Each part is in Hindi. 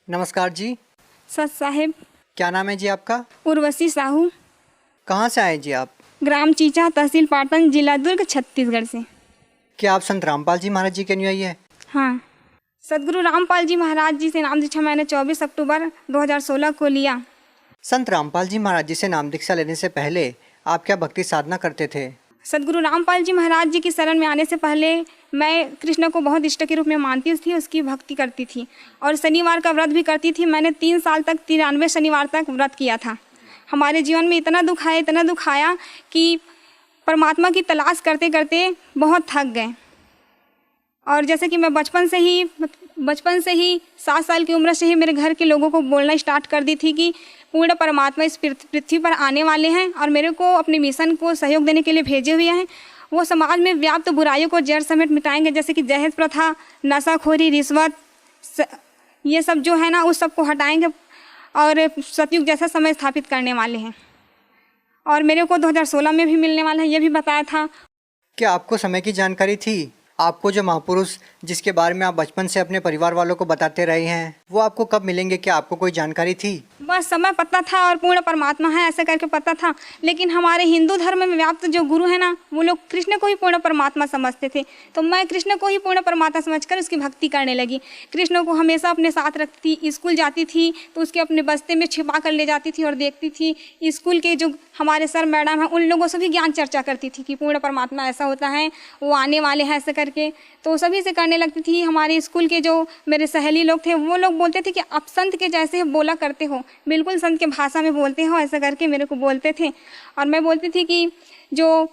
नमस्कार जी। सत साहेब। क्या नाम है जी आपका? उर्वशी साहू। कहाँ से आए जी आप? ग्राम चीचा, तहसील पाटन, जिला दुर्ग, छत्तीसगढ़ से। क्या आप संत रामपाल जी महाराज जी के अनुयायी है? हाँ। सदगुरु रामपाल जी महाराज जी से नाम दीक्षा मैंने 24 अक्टूबर 2016 को लिया। संत रामपाल जी महाराज जी से नाम दीक्षा लेने से पहले आप क्या भक्ति साधना करते थे? सदगुरु रामपाल जी महाराज जी की शरण में आने से पहले मैं कृष्ण को बहुत इष्ट के रूप में मानती थी, उसकी भक्ति करती थी और शनिवार का व्रत भी करती थी। मैंने 3 साल तक 93 शनिवार तक व्रत किया था। हमारे जीवन में इतना दुख आया कि परमात्मा की तलाश करते करते बहुत थक गए। और जैसे कि मैं बचपन से ही 7 साल की उम्र से ही मेरे घर के लोगों को बोलना स्टार्ट कर दी थी कि पूर्ण परमात्मा इस पृथ्वी पर आने वाले हैं और मेरे को अपने मिशन को सहयोग देने के लिए भेजे हुए हैं। वो समाज में व्याप्त बुराइयों को जड़ समेत मिटाएंगे, जैसे कि दहेज प्रथा, नशाखोरी, रिश्वत, ये सब जो है ना, उस सब को हटाएंगे और सतयुग जैसा समय स्थापित करने वाले हैं। और मेरे को 2016 में भी मिलने वाला है, ये भी बताया था। क्या आपको समय की जानकारी थी? आपको जो महापुरुष जिसके बारे में आप बचपन से अपने परिवार वालों को बताते रहे हैं, वो आपको कब मिलेंगे? क्या आपको कोई जानकारी थी? बस समय पता था और पूर्ण परमात्मा है ऐसे करके पता था। लेकिन हमारे हिंदू धर्म में व्याप्त जो गुरु है ना, वो लोग कृष्ण को ही पूर्ण परमात्मा समझते थे। तो मैं कृष्ण को ही पूर्ण परमात्मा समझकर उसकी भक्ति करने लगी। कृष्ण को हमेशा अपने साथ रखती थी। स्कूल जाती थी तो उसके अपने बस्ते में छिपा कर ले जाती थी और देखती थी। स्कूल के जो हमारे सर मैडम हैं, उन लोगों से भी ज्ञान चर्चा करती थी कि पूर्ण परमात्मा ऐसा होता है, वो आने वाले हैं ऐसे करके। तो सभी से करने लगती थी। हमारे स्कूल के जो मेरे सहेली लोग थे, वो लोग बोलते थे कि आप संत के जैसे बोला करते हो, बिल्कुल संत के भाषा में बोलते हो, ऐसा करके मेरे को बोलते थे। और मैं बोलती थी कि जो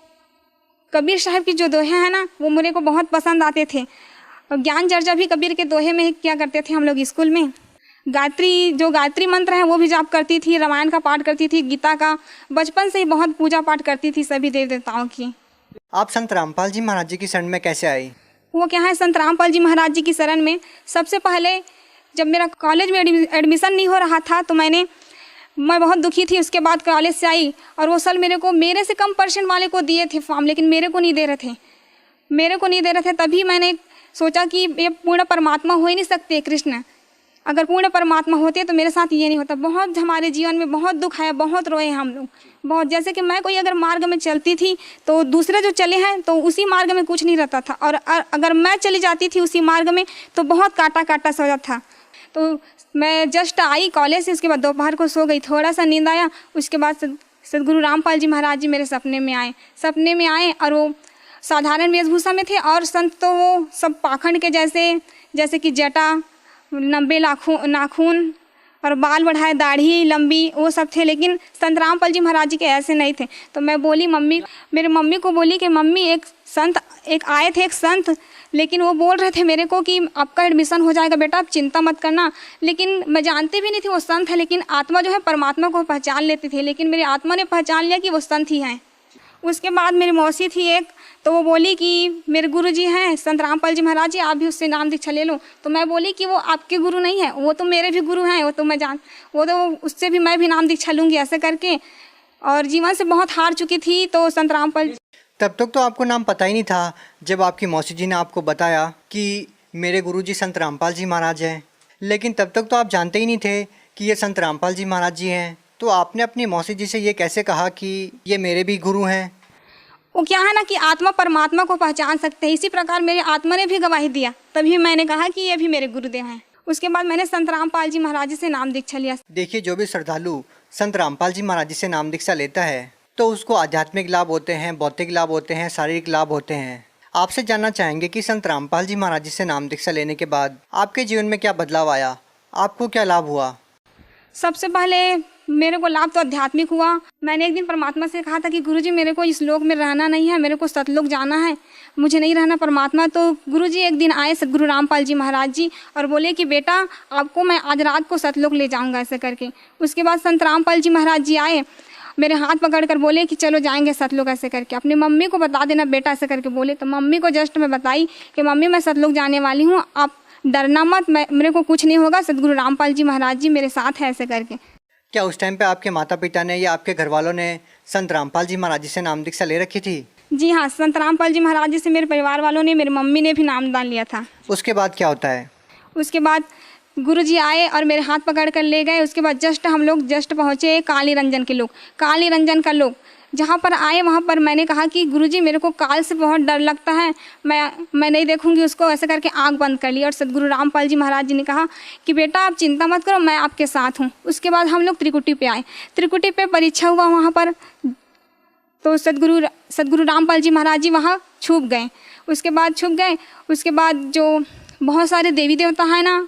कबीर साहब की जो दोहे हैं ना, वो मेरे को बहुत पसंद आते थे। और ज्ञान चर्चा भी कबीर के दोहे में क्या करते थे हम लोग स्कूल में। गायत्री मंत्र है वो भी जाप करती थी, रामायण का पाठ करती थी, गीता का। बचपन से ही बहुत पूजा पाठ करती थी सभी देव देवताओं की। आप संत रामपाल जी महाराज जी की शरण में कैसे आई? वो क्या है, संत रामपाल जी महाराज जी की शरण में सबसे पहले जब मेरा कॉलेज में एडमिशन नहीं हो रहा था तो मैं बहुत दुखी थी। उसके बाद कॉलेज से आई और वो साल मेरे से कम परसेंट वाले को दिए थे फॉर्म, लेकिन मेरे को नहीं दे रहे थे। तभी मैंने सोचा कि ये पूर्ण परमात्मा हो ही नहीं सकते कृष्ण। अगर पूर्ण परमात्मा होते तो मेरे साथ ये नहीं होता। बहुत हमारे जीवन में बहुत दुख आया, बहुत रोए हम लोग बहुत। जैसे कि मैं कोई अगर मार्ग में चलती थी तो दूसरे जो चले हैं तो उसी मार्ग में कुछ नहीं रहता था, और अगर मैं चली जाती थी उसी मार्ग में तो बहुत काटा सा हो जाता था। तो मैं जस्ट आई कॉलेज से, उसके बाद दोपहर को सो गई, थोड़ा सा नींद आया। उसके बाद सदगुरु रामपाल जी महाराज जी मेरे सपने में आए और वो साधारण वेशभूषा में थे। और संत तो वो सब पाखंड के जैसे कि जटा, 90 नाखून और बाल बढ़ाए, दाढ़ी लंबी, वो सब थे। लेकिन संत रामपाल जी महाराज जी के ऐसे नहीं थे। तो मैं बोली मेरे मम्मी को बोली कि मम्मी एक आए थे एक संत, लेकिन वो बोल रहे थे मेरे को कि आपका एडमिशन हो जाएगा बेटा, आप चिंता मत करना। लेकिन मैं जानती भी नहीं थी वो संत है, लेकिन आत्मा जो है परमात्मा को पहचान लेती थी। लेकिन मेरी आत्मा ने पहचान लिया कि वो संत ही हैं। उसके बाद मेरी मौसी थी एक, तो वो बोली कि मेरे गुरु जी हैं संत रामपाल जी महाराज जी, आप भी उससे नाम दीक्षा ले लो। तो मैं बोली कि वो आपके गुरु नहीं है, वो तो मेरे भी गुरु हैं, वो तो उससे भी मैं भी नाम दीक्षा लूँगी ऐसे करके। और जीवन से बहुत हार चुकी थी। तो संत रामपाल, तब तक तो आपको नाम पता ही नहीं था जब आपकी मौसी जी ने आपको बताया कि मेरे गुरुजी संत रामपाल जी महाराज हैं। लेकिन तब तक तो आप जानते ही नहीं थे कि ये संत रामपाल जी महाराज जी हैं। तो आपने अपनी मौसी जी से ये कैसे कहा कि ये मेरे भी गुरु हैं? वो क्या है ना कि आत्मा परमात्मा को पहचान सकते हैं, इसी प्रकार मेरी आत्मा ने भी गवाही दिया। तभी मैंने कहा कि ये भी मेरे गुरुदेव हैं। उसके बाद मैंने संत रामपाल जी महाराज जी से नाम दीक्षा लिया। देखिए, जो भी श्रद्धालु संत रामपाल जी महाराज जी से नाम दीक्षा लेता है तो उसको आध्यात्मिक लाभ होते हैं, भौतिक लाभ होते हैं, शारीरिक लाभ होते हैं। आपसे जानना चाहेंगे कि संत रामपाल जी महाराज जी से नाम दीक्षा लेने के बाद आपके जीवन में क्या बदलाव आया, आपको क्या लाभ हुआ? सबसे पहले मेरे को लाभ तो आध्यात्मिक हुआ। मैंने एक दिन परमात्मा से कहा था कि गुरुजी मेरे को इस लोक में रहना नहीं है, मेरे को सतलोक जाना है, मुझे नहीं रहना परमात्मा। तो गुरुजी एक दिन आए सदगुरु रामपाल जी महाराज जी और बोले कि बेटा आपको मैं आज रात को सतलोक ले जाऊंगा ऐसे करके। उसके बाद संत रामपाल जी महाराज जी आए, मेरे हाथ पकड़ कर बोले कि चलो जाएंगे सतलोक ऐसे करके, अपनी मम्मी को बता देना बेटा ऐसे करके बोले। तो मम्मी को जस्ट मैं बताई कि मम्मी मैं सतलोक जाने वाली हूँ, आप डरना मत, मेरे को कुछ नहीं होगा, सदगुरु रामपाल जी महाराज जी मेरे साथ है ऐसे करके। क्या उस टाइम पे आपके माता पिता ने या आपके घर वालों ने संत रामपाल जी महाराज जी से नाम दीक्षा ले रखी थी? जी हाँ, संत रामपाल जी महाराज जी से मेरे परिवार वालों ने, मेरी मम्मी ने भी नामदान लिया था। उसके बाद क्या होता है? उसके बाद गुरुजी आए और मेरे हाथ पकड़ कर ले गए। उसके बाद हम लोग पहुँचे काली रंजन के लोग, काली रंजन का लोग जहाँ पर आए वहाँ पर मैंने कहा कि गुरुजी मेरे को काल से बहुत डर लगता है, मैं नहीं देखूंगी उसको, ऐसे करके आंख बंद कर ली। और सतगुरु रामपाल जी महाराज जी ने कहा कि बेटा आप चिंता मत करो, मैं आपके साथ हूँ। उसके बाद हम लोग त्रिकुटी पे आए, त्रिकुटी पे परीक्षा हुआ वहाँ पर, तो सतगुरु रामपाल जी महाराज जी वहाँ छुप गए। उसके बाद जो बहुत सारे देवी देवता हैं ना,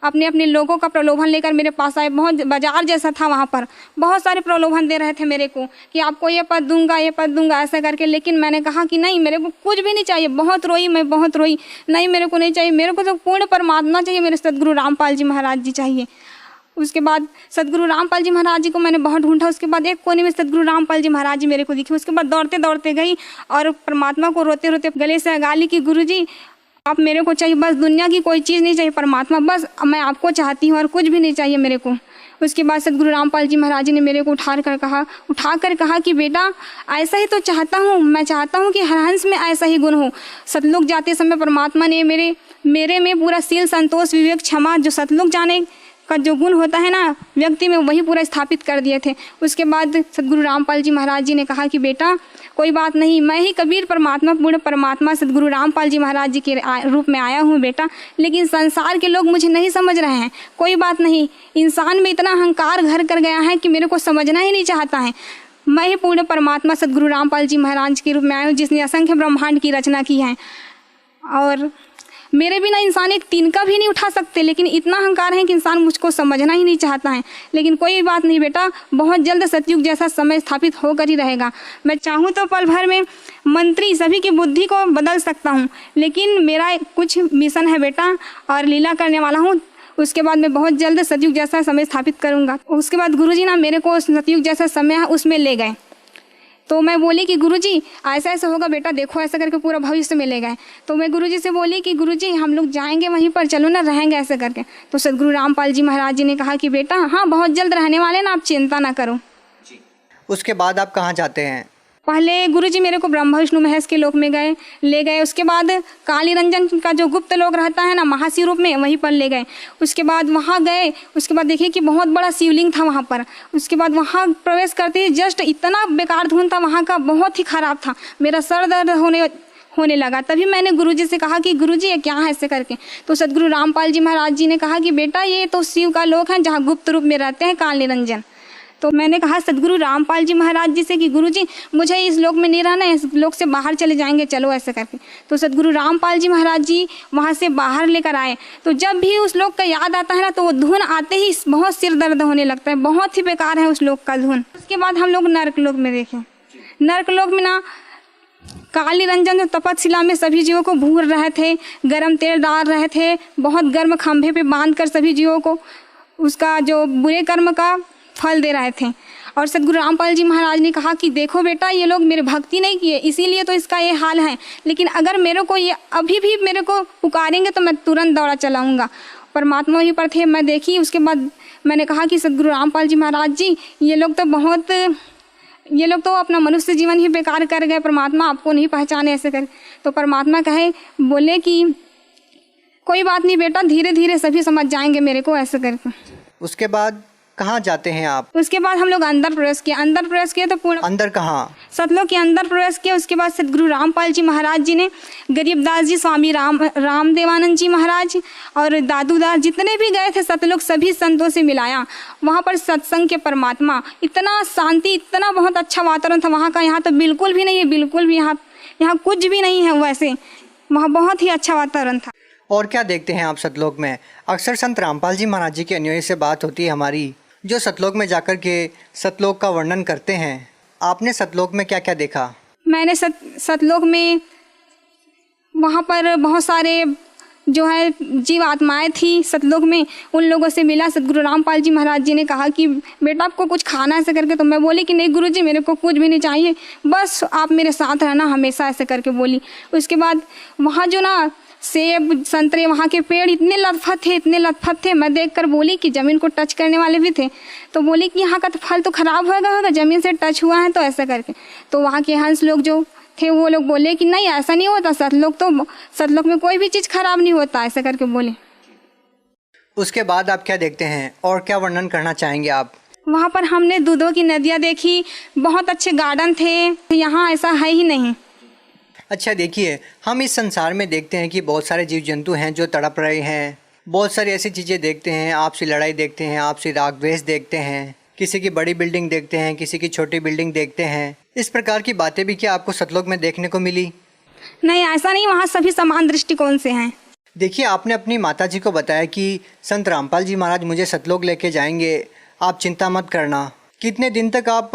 अपने अपने लोगों का प्रलोभन लेकर मेरे पास आए। बहुत बाजार जैसा था वहाँ पर, बहुत सारे प्रलोभन दे रहे थे मेरे को कि आपको ये पद दूंगा ऐसा करके। लेकिन मैंने कहा कि नहीं, मेरे को कुछ भी नहीं चाहिए। बहुत रोई, मैं बहुत रोई, नहीं मेरे को नहीं चाहिए, मेरे को तो पूर्ण परमात्मा चाहिए, मेरे सतगुरु रामपाल जी महाराज जी चाहिए। उसके बाद सतगुरु रामपाल जी महाराज जी को मैंने बहुत ढूंढा। उसके बाद एक कोने में सतगुरु रामपाल जी महाराज जी मेरे को दिखे। उसके बाद दौड़ते दौड़ते गई और परमात्मा को रोते रोते गले से लगा ली कि गुरुजी आप मेरे को चाहिए, बस दुनिया की कोई चीज़ नहीं चाहिए, परमात्मा बस मैं आपको चाहती हूँ और कुछ भी नहीं चाहिए मेरे को। उसके बाद सतगुरु रामपाल जी महाराज जी ने मेरे को उठा कर कहा कि बेटा ऐसा ही तो चाहता हूँ, मैं चाहता हूँ कि हर हंस में ऐसा ही गुण हो। सतलुक जाते समय परमात्मा ने मेरे में पूरा शील, संतोष, विवेक, क्षमा, जो सतलुक जाने का जो गुण होता है ना व्यक्ति में, वही पूरा स्थापित कर दिए थे। उसके बाद सतगुरु रामपाल जी महाराज जी ने कहा कि बेटा कोई बात नहीं, मैं ही कबीर परमात्मा, पूर्ण परमात्मा सतगुरु रामपाल जी महाराज जी के रूप में आया हूँ बेटा, लेकिन संसार के लोग मुझे नहीं समझ रहे हैं। कोई बात नहीं, इंसान में इतना अहंकार घर कर गया है कि मेरे को समझना ही नहीं चाहता है। मैं ही पूर्ण परमात्मा सतगुरु रामपाल जी महाराज के रूप में आया हूँ, जिसने असंख्य ब्रह्मांड की रचना की है, और मेरे बिना इंसान एक तिनका भी नहीं उठा सकते। लेकिन इतना अहंकार है कि इंसान मुझको समझना ही नहीं चाहता है। लेकिन कोई बात नहीं बेटा, बहुत जल्द सतयुग जैसा समय स्थापित होकर ही रहेगा। मैं चाहूँ तो पल भर में मंत्री सभी की बुद्धि को बदल सकता हूँ, लेकिन मेरा कुछ मिशन है बेटा और लीला करने वाला हूँ। उसके बाद मैं बहुत जल्द सतयुग जैसा समय स्थापित करूँगा। उसके बाद गुरुजी ना मेरे को सतयुग जैसा समय है उसमें ले गए। तो मैं बोली कि गुरुजी ऐसा ऐसा होगा बेटा, देखो ऐसा करके पूरा भविष्य में ले गए। तो मैं गुरुजी से बोली कि गुरुजी हम लोग जाएंगे वहीं पर, चलो ना रहेंगे ऐसे करके। तो सतगुरु रामपाल जी महाराज जी ने कहा कि बेटा हाँ बहुत जल्द रहने वाले ना, आप चिंता ना करो। उसके बाद आप कहाँ जाते हैं? पहले गुरुजी मेरे को ब्रह्मा विष्णु महेश के लोक में ले गए। उसके बाद काली रंजन का जो गुप्त लोक रहता है ना महाशिव रूप में, वहीं पर ले गए। उसके बाद वहाँ गए, उसके बाद देखिए कि बहुत बड़ा शिवलिंग था वहाँ पर। उसके बाद वहाँ प्रवेश करते ही जस्ट इतना बेकार धुन था वहाँ का, बहुत ही खराब था, मेरा सर दर्द होने लगा। तभी मैंने गुरुजी से कहा कि गुरुजी ये क्या है ऐसे करके। तो सतगुरु रामपाल जी महाराज जी ने कहा कि बेटा ये तो शिव का लोक है जहाँ गुप्त रूप में रहते हैं काल निरंजन। तो मैंने कहा सतगुरु रामपाल जी महाराज जी से कि गुरुजी मुझे इस लोक में नहीं रहना है, इस लोक से बाहर चले जाएंगे, चलो ऐसे करके। तो सतगुरु रामपाल जी महाराज जी वहाँ से बाहर लेकर आए। तो जब भी उस लोक का याद आता है ना, तो वो धुन आते ही बहुत सिर दर्द होने लगता है, बहुत ही बेकार है उस लोक का धुन। उसके बाद हम लोग नर्क लोक में देखें। नर्क लोक में ना काल निरंजन जो तपतशिला में सभी जीवों को भूर रहे थे, गर्म तेल डाल रहे थे, बहुत गर्म खंभे पे बांध कर सभी जीवों को उसका जो बुरे कर्म का फल दे रहे थे। और सतगुरु रामपाल जी महाराज ने कहा कि देखो बेटा ये लोग मेरे भक्ति नहीं किए, इसीलिए तो इसका ये हाल है, लेकिन अगर मेरे को ये अभी भी मेरे को पुकारेंगे तो मैं तुरंत दौड़ा चलाऊँगा। परमात्मा वहीं पर थे, मैं देखी। उसके बाद मैंने कहा कि सतगुरु रामपाल जी महाराज जी ये लोग तो अपना मनुष्य जीवन ही बेकार कर गए, परमात्मा आपको नहीं पहचाने ऐसे कर। तो परमात्मा बोले कि कोई बात नहीं बेटा, धीरे धीरे सभी समझ जाएंगे मेरे को ऐसे करके। उसके बाद कहाँ जाते हैं आप? उसके बाद हम लोग अंदर प्रवेश किया तो पूर्ण अंदर कहाँ? सतलोक के अंदर प्रवेश किया। उसके बाद सतगुरु रामपाल जी महाराज जी ने गरीबदास जी, स्वामी रामदेवानंद जी महाराज और दादूदास जितने भी गए थे सतलोक, सभी संतों से मिलाया। वहाँ पर सत्संग के परमात्मा, इतना शांति, इतना बहुत अच्छा वातावरण था वहाँ का। यहाँ तो बिल्कुल भी नहीं है, बिल्कुल भी यहाँ कुछ भी नहीं है वैसे, वहाँ बहुत ही अच्छा वातावरण था। और क्या देखते हैं आप सतलोक में? अक्सर संत रामपाल जी महाराज जी के अनुयायी से बात होती है हमारी, जो सतलोक में जाकर के सतलोक का वर्णन करते हैं। आपने सतलोक में क्या क्या देखा? मैंने सतलोक में वहाँ पर बहुत सारे जो है जीव आत्माएँ थी सतलोक में, उन लोगों से मिला। सतगुरु रामपाल जी महाराज जी ने कहा कि बेटा आपको कुछ खाना ऐसे करके। तो मैं बोली कि नहीं गुरुजी मेरे को कुछ भी नहीं चाहिए, बस आप मेरे साथ रहना हमेशा ऐसे करके बोली। उसके बाद वहाँ जो ना सेब संतरे वहाँ के पेड़ इतने लतफत थे, मैं देखकर बोली कि ज़मीन को टच करने वाले भी थे। तो बोली कि यहाँ का तो फल तो ख़राब होगा ज़मीन से टच हुआ है तो ऐसा करके। तो वहाँ के हंस लोग जो थे वो लोग बोले कि नहीं ऐसा नहीं होता, सतलोक में कोई भी चीज़ खराब नहीं होता ऐसा करके बोले। उसके बाद आप क्या देखते हैं और क्या वर्णन करना चाहेंगे आप? वहाँ पर हमने दूधों की नदियाँ देखी, बहुत अच्छे गार्डन थे, यहाँ ऐसा है ही नहीं। अच्छा देखिए, हम इस संसार में देखते हैं कि बहुत सारे जीव जंतु हैं जो तड़प रहे हैं, बहुत सारी ऐसी चीज़ें देखते हैं, आपसी लड़ाई देखते हैं, आपसी राग द्वेष देखते हैं, किसी की बड़ी बिल्डिंग देखते हैं, किसी की छोटी बिल्डिंग देखते हैं। इस प्रकार की बातें भी क्या आपको सतलोक में देखने को मिली? नहीं, ऐसा नहीं, वहाँ सभी समान दृष्टिकोण से हैं। देखिए, आपने अपनी माता जी को बताया कि संत रामपाल जी महाराज मुझे सतलोक लेके जाएंगे, आप चिंता मत करना। कितने दिन तक आप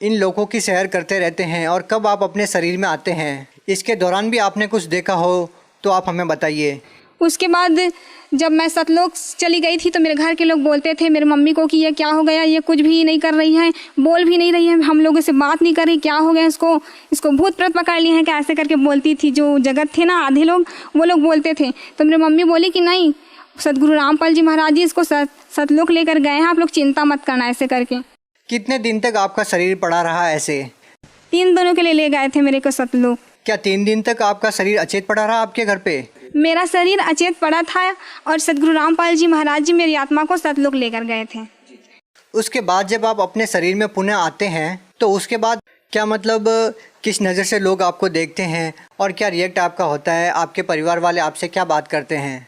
इन लोगों की सैर करते रहते हैं और कब आप अपने शरीर में आते हैं? इसके दौरान भी आपने कुछ देखा हो तो आप हमें बताइए। उसके बाद जब मैं सतलोक चली गई थी तो मेरे घर के लोग बोलते थे मेरे मम्मी को कि ये क्या हो गया, ये कुछ भी नहीं कर रही है, बोल भी नहीं रही है, हम लोगों से बात नहीं कर रही, क्या हो गया इसको भूत प्रेत पकड़ लिए हैं, क्या ऐसे करके बोलती थी। जो जगत थे ना, आधे लोग, वो लोग बोलते थे। तो मेरी मम्मी बोली कि नहीं, सदगुरु रामपाल जी महाराज जी इसको सतलोक लेकर गए हैं, आप लोग चिंता मत करना, ऐसे करके। कितने दिन तक आपका शरीर पड़ा रहा ऐसे? 3 दिनों के लिए ले गए थे मेरे को सतलोक। क्या 3 दिन तक आपका शरीर अचेत पड़ा रहा आपके घर पे? मेरा शरीर अचेत पड़ा था और सदगुरु रामपाल जी महाराज जी मेरी आत्मा को सतलोक लेकर गए थे। उसके बाद जब आप अपने शरीर में पुनः आते हैं तो उसके बाद क्या मतलब किस नज़र से लोग आपको देखते हैं और क्या रिएक्ट आपका होता है? आपके परिवार वाले आपसे क्या बात करते हैं?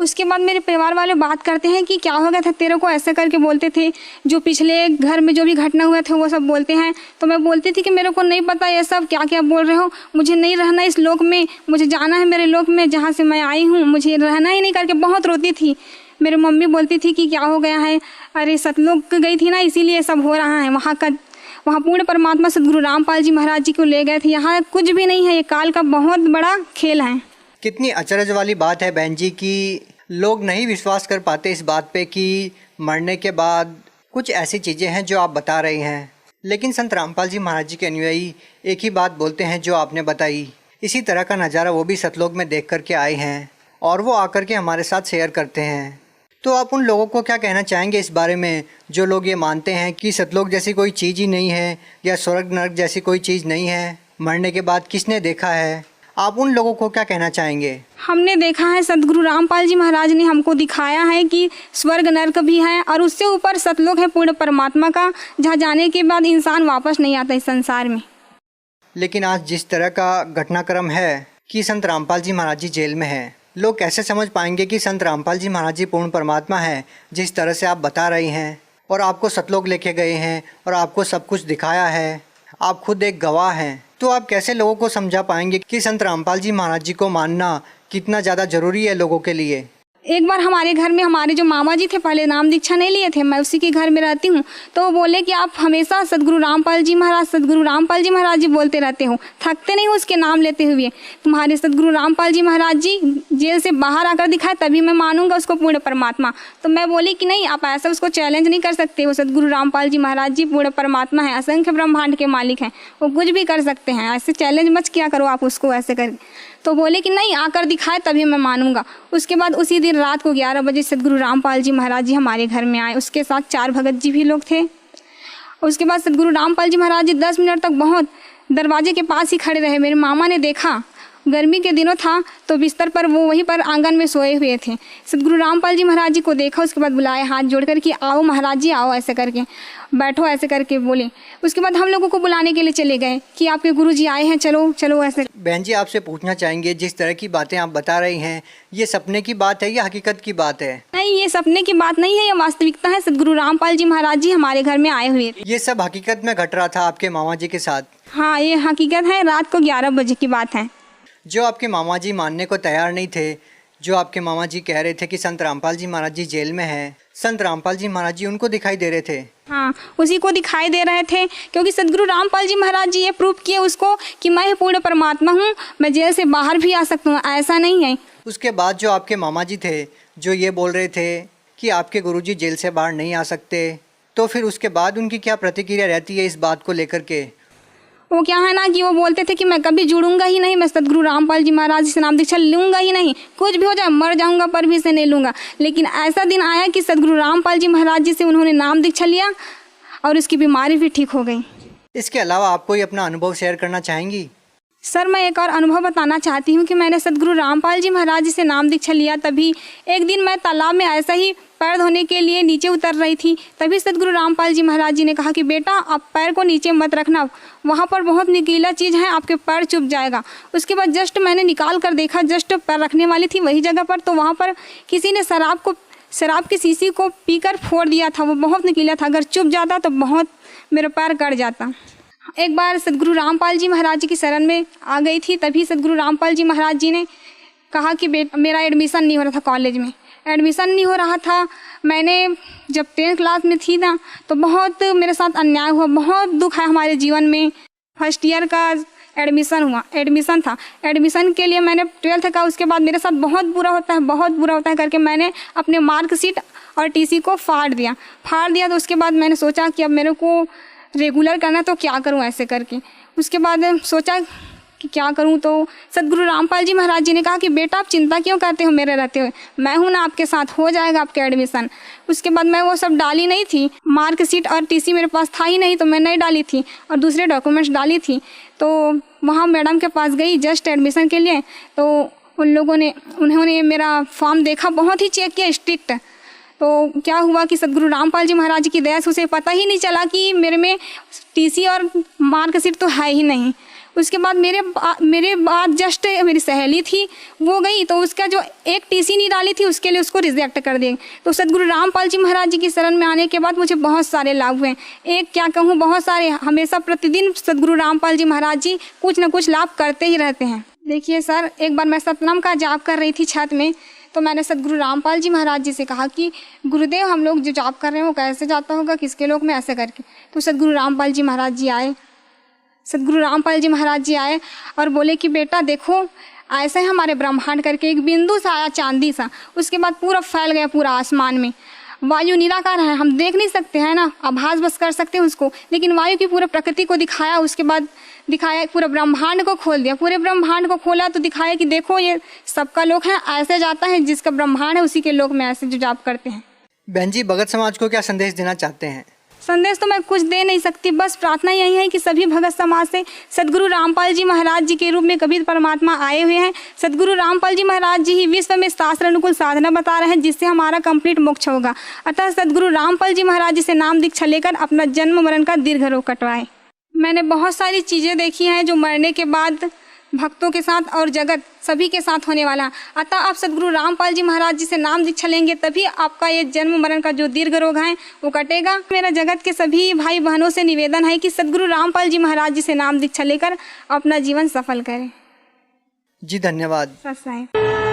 उसके बाद मेरे परिवार वाले बात करते हैं कि क्या हो गया था तेरे को, ऐसे करके बोलते थे। जो पिछले घर में जो भी घटना हुआ था वो सब बोलते हैं। तो मैं बोलती थी कि मेरे को नहीं पता ये सब क्या क्या बोल रहे हो, मुझे नहीं रहना इस लोक में, मुझे जाना है मेरे लोक में जहाँ से मैं आई हूँ, मुझे रहना ही नहीं, करके बहुत रोती थी। मेरी मम्मी बोलती थी कि क्या हो गया है, अरे सतलोक गई थी ना इसीलिए सब हो रहा है। वहाँ पूर्ण परमात्मा सदगुरु रामपाल जी महाराज जी को ले गए थे, यहाँ कुछ भी नहीं है, ये काल का बहुत बड़ा खेल है। कितनी अचरज वाली बात है बहन जी कि लोग नहीं विश्वास कर पाते इस बात पे कि मरने के बाद कुछ ऐसी चीज़ें हैं जो आप बता रही हैं, लेकिन संत रामपाल जी महाराज जी के अनुयायी एक ही बात बोलते हैं जो आपने बताई। इसी तरह का नज़ारा वो भी सतलोक में देख कर के आए हैं और वो आकर के हमारे साथ शेयर करते हैं। तो आप उन लोगों को क्या कहना चाहेंगे इस बारे में जो लोग ये मानते हैं कि सतलोक जैसी कोई चीज़ ही नहीं है या स्वर्ग नरक जैसी कोई चीज़ नहीं है, मरने के बाद किसने देखा है? आप उन लोगों को क्या कहना चाहेंगे? हमने देखा है, सदगुरु रामपाल जी महाराज ने हमको दिखाया है कि स्वर्ग नरक भी है और उससे ऊपर सतलोक है पूर्ण परमात्मा का, जहाँ जाने के बाद इंसान वापस नहीं आता इस संसार में। लेकिन आज जिस तरह का घटनाक्रम है कि संत रामपाल जी महाराज जी जेल में हैं, लोग कैसे समझ पाएंगे कि संत रामपाल जी महाराज जी पूर्ण परमात्मा है जिस तरह से आप बता रही हैं, और आपको सतलोक लेके गए हैं और आपको सब कुछ दिखाया है, आप खुद एक गवाह हैं। तो आप कैसे लोगों को समझा पाएंगे कि संत रामपाल जी महाराज जी को मानना कितना ज़्यादा ज़रूरी है लोगों के लिए? एक बार हमारे घर में हमारे जो मामा जी थे, पहले नाम दीक्षा नहीं लिए थे, मैं उसी के घर में रहती हूँ, तो वो बोले कि आप हमेशा सदगुरु रामपाल जी महाराज जी बोलते रहते हो, थकते नहीं हो उसके नाम लेते हुए। तुम्हारे सदगुरु रामपाल जी महाराज जी जेल से बाहर आकर दिखाए तभी मैं मानूंगा उसको पूर्ण परमात्मा। तो मैं बोली कि नहीं, आप ऐसा उसको चैलेंज नहीं कर सकते, वो सदगुरु रामपाल जी महाराज जी पूर्ण परमात्मा है, असंख्य ब्रह्मांड के मालिक हैं, वो कुछ भी कर सकते हैं, ऐसे चैलेंज मत किया करो आप उसको ऐसे कर। तो बोले कि नहीं, आकर दिखाए तभी मैं मानूंगा। उसके बाद उसी दिन रात को 11 बजे सदगुरु रामपाल जी महाराज जी हमारे घर में आए, उसके साथ 4 भगत जी भी लोग थे। उसके बाद सदगुरु रामपाल जी महाराज जी 10 मिनट तक बहुत दरवाजे के पास ही खड़े रहे। मेरे मामा ने देखा, गर्मी के दिनों था तो बिस्तर पर वो वहीं पर आंगन में सोए हुए थे। सदगुरु रामपाल जी महाराज जी को देखा, उसके बाद बुलाए हाथ जोड़कर कि आओ महाराज जी आओ, ऐसे करके बैठो, ऐसे करके बोले। उसके बाद हम लोगों को बुलाने के लिए चले गए कि आपके गुरु जी आए हैं, चलो चलो ऐसे। बहन जी, आपसे पूछना चाहेंगे, जिस तरह की बातें आप बता रही हैं, ये सपने की बात है या हकीकत की बात है? नहीं, ये सपने की बात नहीं है, ये वास्तविकता है। सदगुरु रामपाल जी महाराज जी हमारे घर में आए हुए थे। ये सब हकीकत में घट रहा था आपके मामा जी के साथ? हाँ, ये हकीकत है, रात को 11 बजे की बात है। जो आपके मामा जी मानने को तैयार नहीं थे, जो आपके मामा जी कह रहे थे कि संत रामपाल जी महाराज जी जेल में हैं, संत रामपाल जी महाराज जी उनको दिखाई दे रहे थे? हाँ, उसी को दिखाई दे रहे थे, क्योंकि सदगुरु रामपाल जी महाराज जी ये प्रूफ किए उसको कि मैं पूर्ण परमात्मा हूँ, मैं जेल से बाहर भी आ सकता हूँ, ऐसा नहीं है। उसके बाद जो आपके मामा जी थे जो ये बोल रहे थे कि आपके गुरुजी जेल से बाहर नहीं आ सकते, तो फिर उसके बाद उनकी क्या प्रतिक्रिया रहती है इस बात को लेकर के? वो क्या है ना कि वो बोलते थे कि मैं कभी जुड़ूंगा ही नहीं, मैं सदगुरु रामपाल जी महाराज जी से नाम दीक्षा लूंगा ही नहीं, कुछ भी हो जाए, मर जाऊंगा पर भी से नहीं लूंगा। लेकिन ऐसा दिन आया कि सदगुरु रामपाल जी महाराज जी से उन्होंने नाम दीक्षा लिया और उसकी बीमारी भी ठीक हो गई। इसके अलावा आप कोई अपना अनुभव शेयर करना चाहेंगी? सर, मैं एक और अनुभव बताना चाहती हूँ कि मैंने सद्गुरु रामपाल जी महाराज जी से नाम दीक्षा लिया। तभी एक दिन मैं तालाब में ऐसा ही पैर धोने के लिए नीचे उतर रही थी। तभी सद्गुरु रामपाल जी महाराज जी ने कहा कि बेटा, आप पैर को नीचे मत रखना, वहाँ पर बहुत नुकीला चीज़ है, आपके पैर चुभ जाएगा। उसके बाद जस्ट मैंने निकाल कर देखा, जस्ट पैर रखने वाली थी वही जगह पर, तो वहाँ पर किसी ने शराब की शीशी को पीकर फोड़ दिया था। वो बहुत नुकीला था, अगर चुभ जाता तो बहुत मेरा पैर कट जाता। एक बार सद्गुरु रामपाल जी महाराज जी की शरण में आ गई थी। तभी सद्गुरु रामपाल जी महाराज जी ने कहा कि मेरा एडमिशन नहीं हो रहा था, कॉलेज में एडमिशन नहीं हो रहा था। मैंने जब 10th क्लास में थी ना, तो बहुत मेरे साथ अन्याय हुआ, बहुत दुख है हमारे जीवन में। फर्स्ट ईयर का एडमिशन था। एडमिशन के लिए मैंने 12th का, उसके बाद मेरे साथ बहुत बुरा होता है करके मैंने अपने मार्कशीट और टीसी को फाड़ दिया। तो उसके बाद मैंने सोचा कि अब मेरे को रेगुलर करना, तो क्या करूं ऐसे करके। उसके बाद सोचा कि क्या करूं, तो सद्गुरु रामपाल जी महाराज जी ने कहा कि बेटा, आप चिंता क्यों करते हो मेरे रहते हुए, मैं हूं ना आपके साथ, हो जाएगा आपका एडमिशन। उसके बाद मैं वो सब डाली नहीं थी, मार्कशीट और टीसी मेरे पास था ही नहीं, तो मैं नहीं डाली थी और दूसरे डॉक्यूमेंट्स डाली थी। तो वहाँ मैडम के पास गई जस्ट एडमिशन के लिए, तो उन्होंने मेरा फॉर्म देखा, बहुत ही चेक किया स्ट्रिक्ट। तो क्या हुआ कि सद्गुरु रामपाल जी महाराज जी की दया से उसे पता ही नहीं चला कि मेरे में टीसी और मार्कशीट तो है ही नहीं। उसके बाद मेरे बाद जस्ट मेरी सहेली थी, वो गई, तो उसका जो एक टीसी नहीं डाली थी उसके लिए उसको रिजेक्ट कर दिए। तो सद्गुरु रामपाल जी महाराज जी की शरण में आने के बाद मुझे बहुत सारे लाभ हुए। एक क्या कहूँ, बहुत सारे। हमेशा प्रतिदिन सद्गुरु रामपाल जी महाराज जी कुछ न कुछ लाभ करते ही रहते हैं। देखिए सर, एक बार मैं सतनाम का जाप कर रही थी छत में, तो मैंने सद्गुरु रामपाल जी महाराज जी से कहा कि गुरुदेव, हम लोग जो जाप कर रहे हैं वो कैसे जाता होगा, किसके लोक में, ऐसे करके। तो सद्गुरु रामपाल जी महाराज जी आए और बोले कि बेटा देखो, ऐसे ही हमारे ब्रह्मांड करके एक बिंदु सा आया, चांदी सा, उसके बाद पूरा फैल गया पूरा आसमान में। वायु निराकार है, हम देख नहीं सकते हैं ना, आभास बस कर सकते हैं उसको, लेकिन वायु की पूरा प्रकृति को दिखाया। उसके बाद दिखाया, पूरे ब्रह्मांड को खोल दिया। पूरे ब्रह्मांड को खोला तो दिखाया कि देखो, ये सबका लोक है, ऐसे जाता है, जिसका ब्रह्मांड है उसी के लोक में ऐसे जो जाप करते हैं। बहन जी, भगत समाज को क्या संदेश देना चाहते हैं? संदेश तो मैं कुछ दे नहीं सकती, बस प्रार्थना यही है कि सभी भगत समाज से सद्गुरु रामपाल जी महाराज जी के रूप में कबीर परमात्मा आए हुए हैं। सद्गुरु रामपाल जी महाराज जी ही विश्व में शास्त्र अनुकूल साधना बता रहे हैं, जिससे हमारा कंप्लीट मोक्ष होगा। अतः सद्गुरु रामपाल जी महाराज जी से नाम दीक्षा लेकर अपना जन्म मरण का दीर्घ रोग कटवाएं। मैंने बहुत सारी चीज़ें देखी हैं जो मरने के बाद भक्तों के साथ और जगत सभी के साथ होने वाला। अतः आप सद्गुरु रामपाल जी महाराज जी से नाम दीक्षा लेंगे, तभी आपका ये जन्म मरण का जो दीर्घ रोग है वो कटेगा। मेरा जगत के सभी भाई बहनों से निवेदन है कि सद्गुरु रामपाल जी महाराज जी से नाम दीक्षा लेकर अपना जीवन सफल करें। जी धन्यवाद। सत्साई।